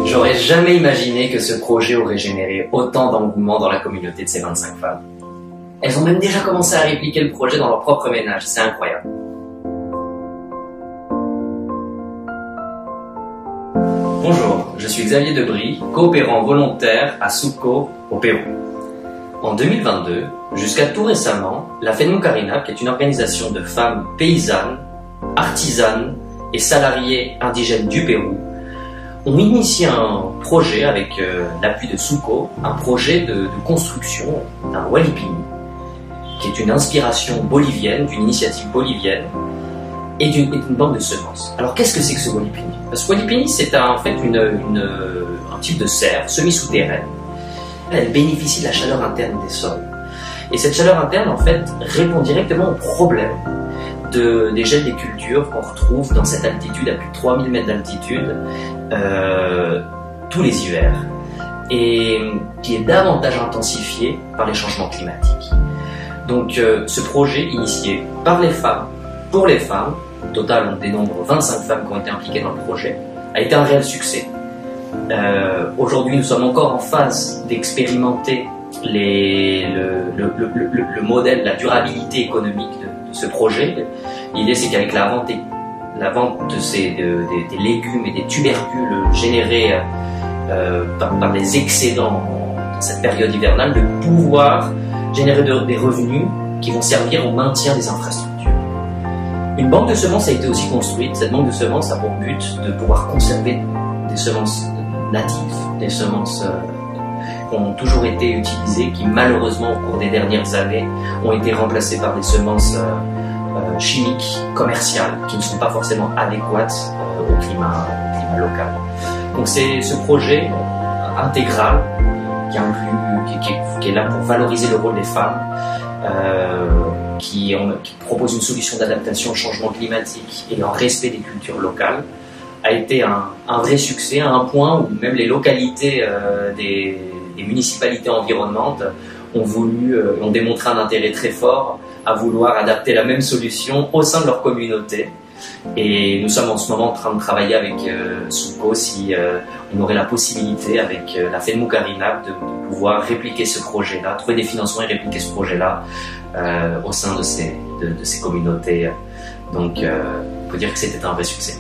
J'aurais jamais imaginé que ce projet aurait généré autant d'engouement dans la communauté de ces 25 femmes. Elles ont même déjà commencé à répliquer le projet dans leur propre ménage, c'est incroyable. Bonjour, je suis Xavier Debry, coopérant volontaire à Suco, au Pérou. En 2022, jusqu'à tout récemment, la FENMU CARINAP, qui est une organisation de femmes paysannes, artisanes et salariées indigènes du Pérou, ont initié un projet avec l'appui de Suco, un projet de construction d'un walipini, qui est une inspiration bolivienne, d'une initiative bolivienne et d'une banque de semences. Alors qu'est-ce que c'est que ce walipini? Ce walipini, c'est en fait un type de serre semi-souterraine. Elle bénéficie de la chaleur interne des sols. Et cette chaleur interne, en fait, répond directement au problème des gels des cultures qu'on retrouve dans cette altitude, à plus de 3000 mètres d'altitude, tous les hivers, et qui est davantage intensifié par les changements climatiques. Donc ce projet, initié par les femmes, pour les femmes, au total on dénombre 25 femmes qui ont été impliquées dans le projet, a été un réel succès. Aujourd'hui nous sommes encore en phase d'expérimenter le modèle, la durabilité économique de ce projet. L'idée c'est qu'avec la vente des légumes et des tubercules générés par les excédents dans cette période hivernale, de pouvoir générer des revenus qui vont servir au maintien des infrastructures. Une banque de semences a été aussi construite. Cette banque de semences a pour but de pouvoir conserver des semences natives, des semences qui ont toujours été utilisées, qui malheureusement au cours des dernières années ont été remplacées par des semences chimiques, commerciales, qui ne sont pas forcément adéquates au climat local. Donc c'est ce projet intégral qui est là pour valoriser le rôle des femmes, qui propose une solution d'adaptation au changement climatique et en respect des cultures locales, a été un vrai succès, à un point où même les localités des municipalités environnantes ont démontré un intérêt très fort à vouloir adapter la même solution au sein de leur communauté. Et nous sommes en ce moment en train de travailler avec Suco si on aurait la possibilité avec la FENMU CARINAP de pouvoir répliquer ce projet-là, trouver des financements et répliquer ce projet-là au sein de ces communautés. Donc on peut dire que c'était un vrai succès.